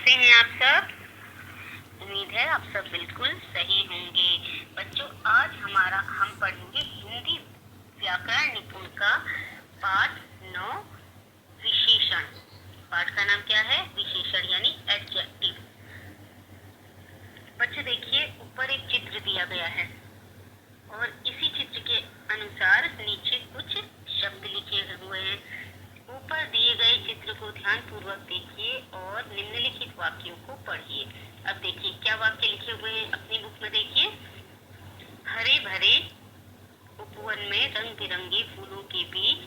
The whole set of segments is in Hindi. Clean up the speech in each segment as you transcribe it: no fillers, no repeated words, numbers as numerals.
कैसे हैं आप सब? उम्मीद है आप सब बिल्कुल सही होंगे। बच्चों, आज हम पढ़ेंगे हिंदी व्याकरण निपुण का पाठ 9 विशेषण। पाठ का नाम क्या है? विशेषण यानी एडजेक्टिव। बच्चों देखिए, ऊपर एक चित्र दिया गया है और इसी चित्र के अनुसार नीचे कुछ शब्द लिखे हुए हैं। ऊपर दिए गए चित्र को ध्यान पूर्वक देखिए और निम्नलिखित वाक्यों को पढ़िए। अब देखिए क्या वाक्य लिखे हुए हैं अपनी बुक में। देखिए, हरे भरे उपवन में रंग बिरंगे फूलों के बीच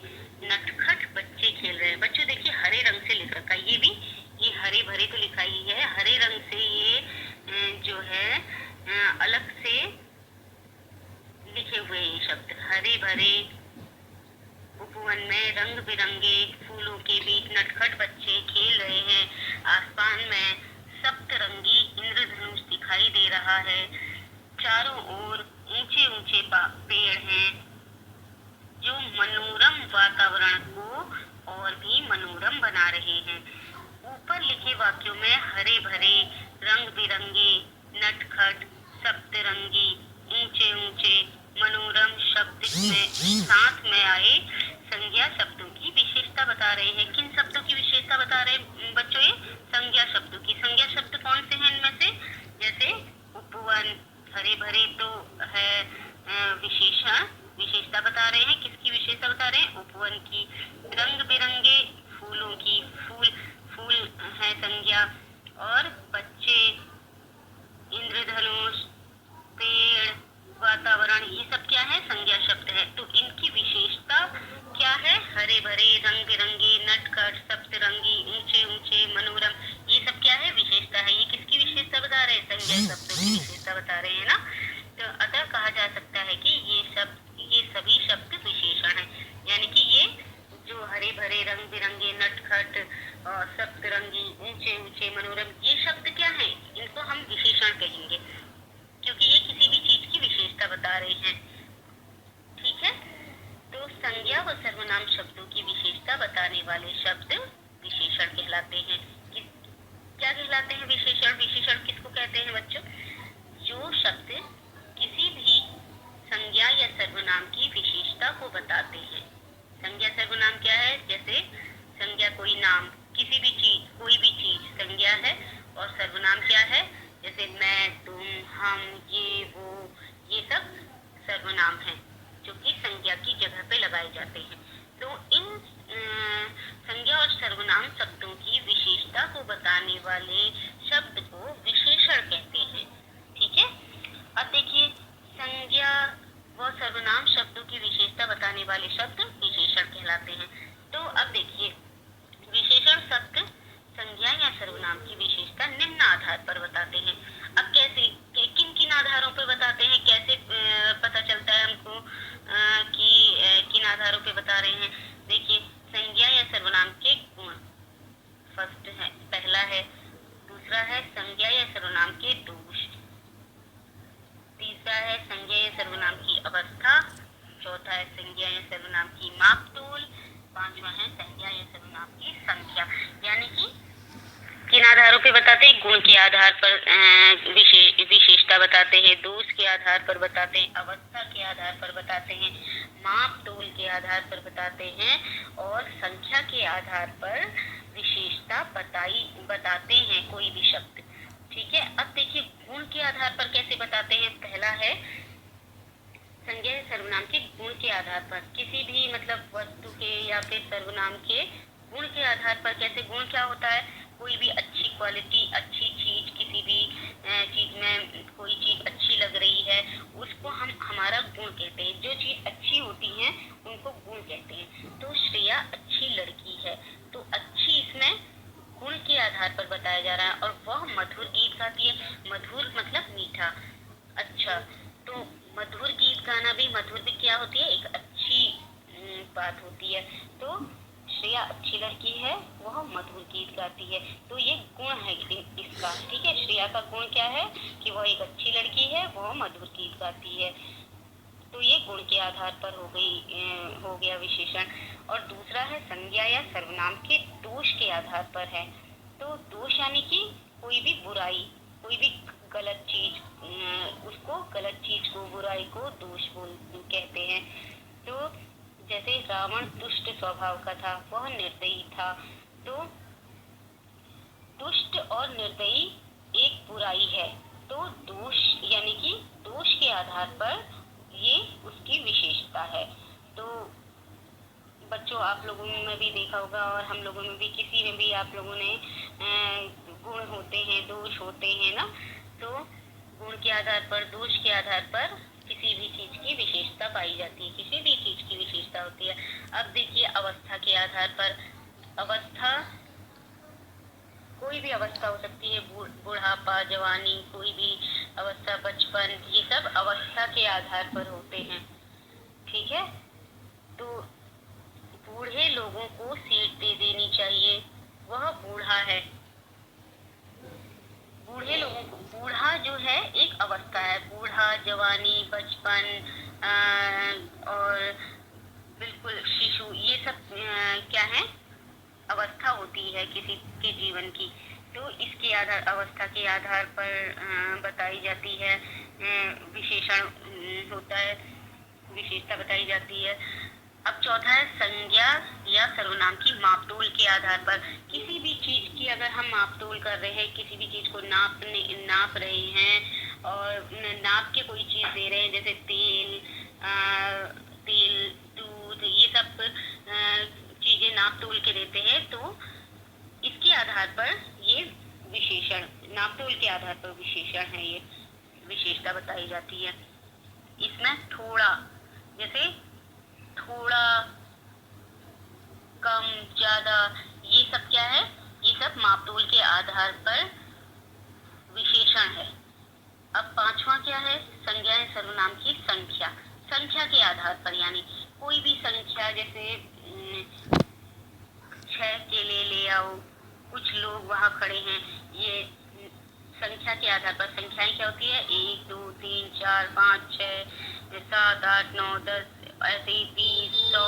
नटखट बच्चे खेल रहे हैं। बच्चों देखिए, हरे रंग से लिख रखा है। ये हरे भरे तो लिखा ही है, हरे रंग से ये जो है अलग से लिखे हुए ये शब्द। हरे भरे उपवन में रंग बिरंगे फूलों के बीच नटखट बच्चे खेल रहे हैं। आसमान में सप्तरंगी इंद्रधनुष दिखाई दे रहा है। चारों ओर ऊंचे ऊंचे पेड़ हैं जो मनोरम वातावरण को और भी मनोरम बना रहे हैं। ऊपर लिखे वाक्यों में हरे भरे, रंग बिरंगे, नटखट, सप्तरंगी, ऊंचे ऊंचे, मनोरम शब्द में साथ में आए संज्ञा शब्दों की विशेषता बता रहे हैं। किन शब्दों की विशेषता बता रहे हैं बच्चों? ये संज्ञा शब्दों की। संज्ञा शब्द कौन से हैं इनमें से? जैसे उपवन, हरे भरे तो है विशेषण, विशेषता बता रहे हैं। किसकी विशेषता बता रहे हैं? उपवन की। रंग बिरंगे फूलों की, फूल है संज्ञा। और बच्चे, इंद्रधनुष, पेड़, वातावरण, ये सब क्या है? संज्ञा शब्द है। तो इनकी विशेषता क्या है? हरे भरे, रंग बिरंगे, नटखट, सप्तरंगी, ऊंचे ऊंचे, मनोरम, ये सब क्या है? विशेषता है। ये किसकी विशेषता बता रहे हैं? संज्ञा शब्दों की विशेषता बता रहे हैं ना। तो अतः कहा जा सकता है कि ये सभी शब्द विशेषण है। यानी कि ये जो हरे भरे, रंग बिरंगे, नटखट और सप्तरंगी, ऊंचे ऊंचे, मनोरम, ये शब्द क्या है? इनको हम विशेषण कहेंगे क्योंकि ये किसी भी चीज की विशेषता बता रहे हैं। ठीक है, तो संज्ञा व सर्वनाम शब्दों की विशेषता बताने वाले शब्द विशेषण कहलाते हैं। क्या कहलाते हैं विशेषण? विशेषण किसको कहते हैं बच्चों? जो शब्द किसी भी संज्ञा या सर्वनाम की विशेषता को बताते हैं। संज्ञा सर्वनाम क्या है? जैसे संज्ञा कोई नाम, किसी भी चीज, कोई भी चीज संज्ञा है। और सर्वनाम क्या है? जैसे मैं, तुम, हम, ये, वो, ये सब सर्वनाम है जो कि संज्ञा की जगह पे लगाए जाते हैं। तो इन संज्ञा और सर्वनाम शब्दों की विशेषता को बताने वाले शब्द को विशेषण कहते हैं। ठीक है, अब देखिए, संज्ञा व सर्वनाम शब्दों की विशेषता बताने वाले शब्द विशेषण कहलाते हैं। तो अब देखिए, विशेषण शब्द संज्ञा या सर्वनाम की विशेषता निम्न आधार पर बताते हैं। अब कैसे, किन किन आधारों पर बताते हैं? कैसे पता चलता है हमको कि किन आधारों पर बता रहे हैं? देखिए, संज्ञा या सर्वनाम के गुण फर्स्ट है, पहला है। दूसरा है संज्ञा या सर्वनाम के दोष। तीसरा है संज्ञा या सर्वनाम की अवस्था। चौथा है संज्ञा या सर्वनाम की मापतोल। पांचवा है संज्ञा या सर्वनाम की संख्या। यानी कि किन आधारों पे बताते हैं? गुण के आधार पर विशेषता बताते हैं, दोष के आधार पर बताते हैं, अवस्था के आधार पर बताते हैं, माप तोल के आधार पर बताते हैं और संख्या के आधार पर विशेषता बताते हैं कोई भी शब्द। ठीक है, अब देखिए गुण के आधार पर कैसे बताते हैं। पहला है संज्ञा या सर्वनाम के गुण के आधार पर, किसी भी मतलब वस्तु के या फिर सर्वनाम के गुण के आधार पर। कैसे? गुण क्या होता है? कोई भी अच्छी क्वालिटी, अच्छी चीज, किसी भी चीज में कोई चीज अच्छी लग रही है, उसको हम हमारा गुण कहते हैं। जो चीज अच्छी होती है उनको गुण कहते हैं। तो श्रेया अच्छी लड़की है, तो अच्छी इसमें गुण के आधार पर बताया जा रहा है। और वह मधुर गीत गाती है। मधुर मतलब मीठा, अच्छा। तो मधुर गीत गाना भी, मधुर भी क्या होती है? एक अच्छी बात होती है। तो श्रेया अच्छी लड़की है, वह मधुर गीत गाती है। तो ये गुण है इसका। ठीक है, श्रेया का गुण क्या है? कि वह एक अच्छी लड़की है, वह मधुर गीत गाती है। तो ये गुण के आधार पर हो गया विशेषण। और दूसरा है संज्ञा या सर्वनाम के दोष के आधार पर है। तो दोष यानी कि कोई भी बुराई, कोई भी गलत चीज, उसको गलत चीज को, बुराई को दोष बोल कहते हैं। तो जैसे रावण दुष्ट स्वभाव का था, वह निर्दयी था। तो दुष्ट और निर्दयी एक बुराई है। तो दोष यानी कि दोष के आधार पर ये उसकी विशेषता है। तो बच्चों, आप लोगों में भी देखा होगा और हम लोगों में भी, किसी में भी आप लोगों ने गुण होते हैं, दोष होते हैं ना। तो गुण के आधार पर, दोष के आधार पर किसी भी चीज की विशेषता पाई जाती है, किसी भी चीज की विशेषता होती है। अब देखिए, अवस्था के आधार पर, अवस्था कोई भी अवस्था हो सकती है, बुढ़ापा, जवानी, कोई भी अवस्था, बचपन, ये सब अवस्था के आधार पर होते हैं। ठीक है। तो बूढ़े लोगों को सीट दे देनी चाहिए, वह बूढ़ा है। बूढ़े लोगों को, बूढ़ा जो है एक अवस्था है, बूढ़ा, जवानी, बचपन और बिल्कुल शिशु, ये सब क्या है, अवस्था होती है किसी के जीवन की। तो इसके आधार, अवस्था के आधार पर बताई जाती है, विशेषण होता है, विशेषता बताई जाती है। अब चौथा है संज्ञा या सर्वनाम की मापतोल के आधार पर। किसी भी चीज की अगर हम मापतोल कर रहे हैं, किसी भी चीज को नाप रहे हैं और नाप के कोई चीज दे रहे हैं, जैसे तेल, दूध, ये सब चीजें नाप तोल के देते हैं, तो इसके आधार पर ये विशेषण, नाप तोल के आधार पर विशेषण है, ये विशेषता बताई जाती है। इसमें थोड़ा, जैसे थोड़ा, कम, ज्यादा, ये सब क्या है, ये सब मापतोल के आधार पर विशेषण है। अब पांचवा क्या है, संज्ञा या सर्वनाम की संख्या, संख्या के आधार पर, यानी कोई भी संख्या, जैसे 6 केले ले आओ, कुछ लोग वहां खड़े हैं, ये संख्या के आधार पर। संख्याएं क्या होती है, 1, 2, 3, 4, 5, 6, 7, 8, 9, 10, ऐसे ही 20, 100,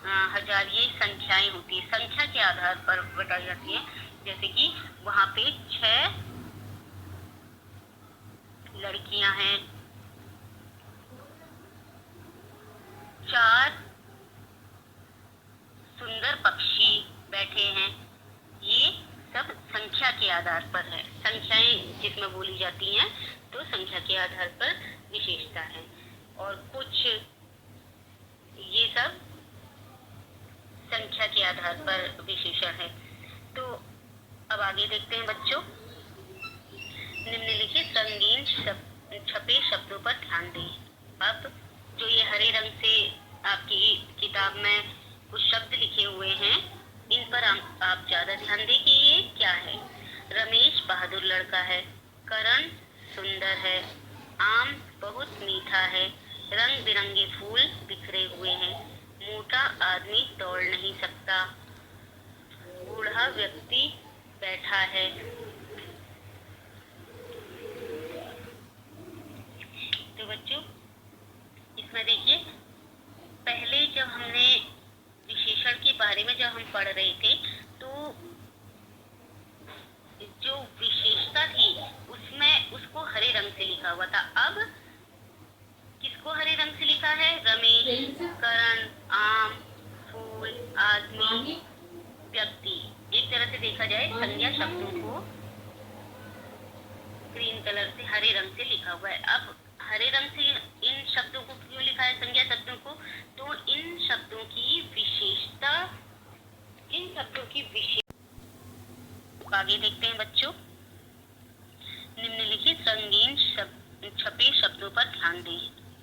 1000, ये संख्याएं होती है, संख्या के आधार पर बताई जाती है। जैसे कि वहां पे 6 लड़कियां हैं, 4 सुंदर पक्षी बैठे हैं, ये सब संख्या के आधार पर है। संख्याएं जिसमें बोली जाती हैं, तो संख्या के आधार पर विशेषता है। और कुछ, ये सब संख्या के आधार पर विशेषण है। तो अब आगे देखते हैं बच्चों, निम्नलिखित रंगीन छपे शब्दों पर ध्यान दें। अब जो ये हरे रंग से आपकी किताब में कुछ शब्द लिखे हुए हैं, इन पर आप ज्यादा ध्यान दें कि ये क्या है। रमेश बहादुर लड़का है, करण सुंदर है, आम बहुत मीठा है, रंग बिरंगे फूल बिखरे हुए हैं, मोटा आदमी दौड़ नहीं सकता, बूढ़ा व्यक्ति बैठा है। तो बच्चों, इसमें देखिए, पहले जब हमने विशेषण के बारे में जब हम पढ़ रहे थे, तो जो विशेषता थी उसमें उसको हरे रंग से लिखा हुआ था। अब किसको हरे रंग से लिखा है, रमेश, करण, आम, फूल, आदमी, व्यक्ति। एक तरह से देखा जाए, संज्ञा शब्दों को ग्रीन कलर से, हरे रंग से लिखा हुआ है। अब हरे रंग से इन शब्दों को क्यों लिखा है, संज्ञा शब्दों को, तो इन शब्दों की विशेषता, इन शब्दों की विशेषता। आगे देखते हैं बच्चों, निम्नलिखित रंगीन छपे शब्दों पर ध्यान दें।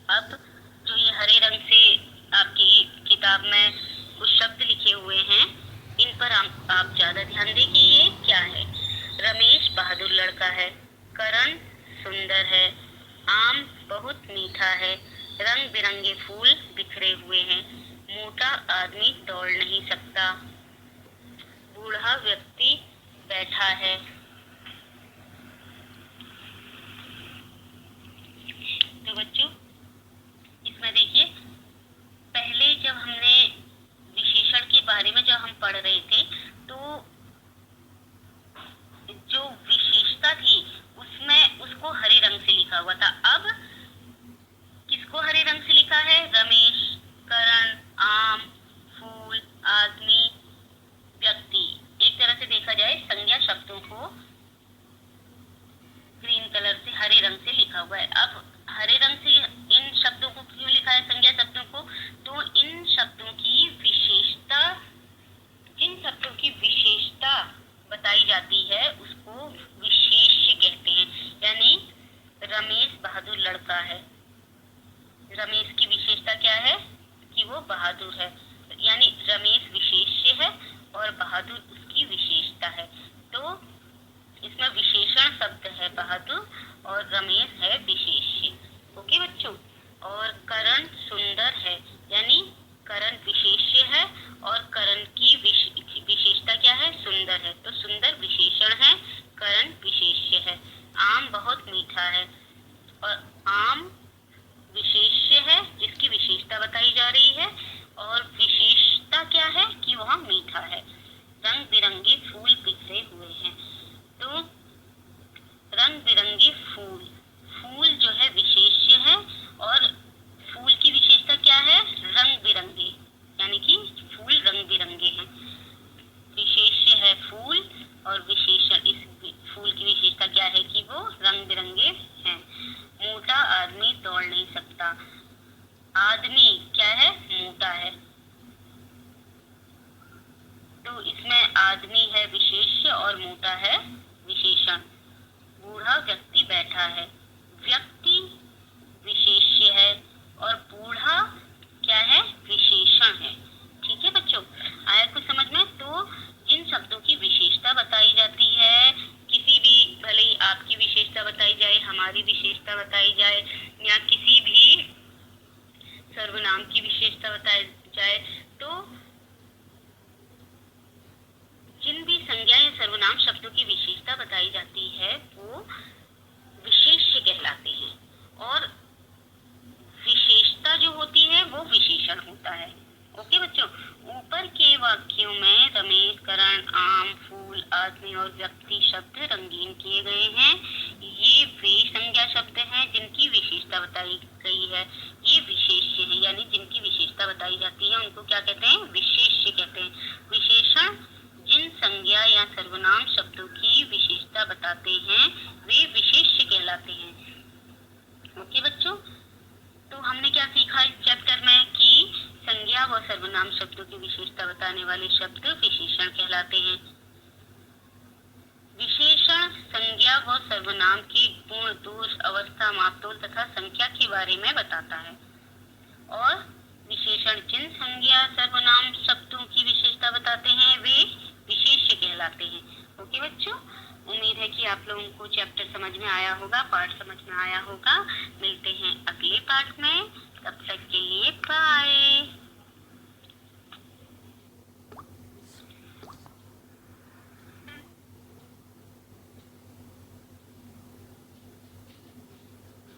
अब जो ये हरे रंग से आपकी किताब में कुछ शब्द लिखे हुए हैं, इन पर आप ज्यादा ध्यान दें कि ये क्या है। रमेश बहादुर लड़का है, करण सुंदर है, आम बहुत मीठा है, रंग बिरंगे फूल बिखरे हुए हैं, मोटा आदमी दौड़ नहीं सकता, बूढ़ा व्यक्ति बैठा है। तो बच्चों, इसमें देखिए, पहले जब हमने विशेषण के बारे में जब हम पढ़ रहे थे, तो जो विशेष ग्रीन कलर से, हरे रंग से लिखा हुआ है। अब हरे रंग से इन शब्दों को क्यों लिखा है, संज्ञा शब्दों को? तो इन शब्दों की विशेषता, जिन शब्दों की विशेषता बताई जाती है उसको विशेष्य कहते हैं। यानी रमेश बहादुर लड़का है, रमेश की विशेषता क्या है कि वो बहादुर है, यानी रमेश विशेष्य है और बहादुर उसकी विशेषता है। तो इसमें विशेषण शब्द है बहादुर और रमेश है विशेष्य। ओके बच्चों। और करण सुंदर है, यानी करण विशेष्य है और करण की विशेषता क्या है, सुंदर है, तो सुंदर विशेषण है, करण विशेष्य है। आम बहुत मीठा है, और आम विशेष्य है जिसकी विशेषता बताई जा रही है, और विशेषता क्या है कि वह मीठा है। रंग बिरंगे फूल बिखरे हुए हैं, तो रंग बिरंगे फूल, फूल जो है विशेष्य है और फूल की विशेषता क्या है, रंग बिरंगे, यानी कि फूल रंग बिरंगे हैं। विशेष्य है फूल और विशेषण, इस फूल की विशेषता क्या है कि वो रंग बिरंगे हैं। मोटा आदमी दौड़ नहीं सकता, आदमी क्या है, मोटा है, तो इसमें आदमी है विशेष्य और मोटा है विशेषण। बूढ़ा व्यक्ति बैठा है, व्यक्ति विशेष्य है और बूढ़ा क्या है, विशेषण है। ठीक है बच्चों, आया कुछ समझ में? तो जिन शब्दों की विशेषता बताई जाती है, किसी भी, भले ही आपकी विशेषता बताई जाए, हमारी विशेषता बताई जाए, या किसी भी सर्वनाम की विशेषता बताई जाए, तो जिन भी संज्ञा या सर्वनाम शब्दों की विशेषता बताई जाती है वो विशेष्य कहलाते हैं, और विशेषता जो होती है वो विशेषण होता है। ओके बच्चों, ऊपर के वाक्यों में रमेश, करण, आम, फूल, आदमी और व्यक्ति शब्द रंगीन किए गए हैं। ये वे संज्ञा शब्द हैं जिनकी विशेषता बताई गई है। ये विशेष्य है, यानी जिनकी विशेषता बताई जाती है उनको क्या कहते हैं, विशेष्य कहते हैं। विशेषण जिन संज्ञा या सर्वनाम शब्दों की विशेषता बताते हैं वे विशेष्य कहलाते हैं। ओके बच्चों, तो हमने क्या सीखा इस चैप्टर में कि संज्ञा व सर्वनाम शब्दों की विशेषता बताने वाले शब्द विशेषण कहलाते हैं। विशेषण संज्ञा व सर्वनाम की गुण, दोष, अवस्था, मापतोल तथा संख्या के बारे में बताता है, और विशेषण जिन संज्ञा सर्वनाम शब्दों की विशेषता बताते हैं वे विशेष्य कहलाते हैं। ओके बच्चों, उम्मीद है कि आप लोगों को चैप्टर समझ में आया होगा, पाठ समझ में आया होगा। मिलते हैं अगले पाठ में, तब तक के लिए बाय।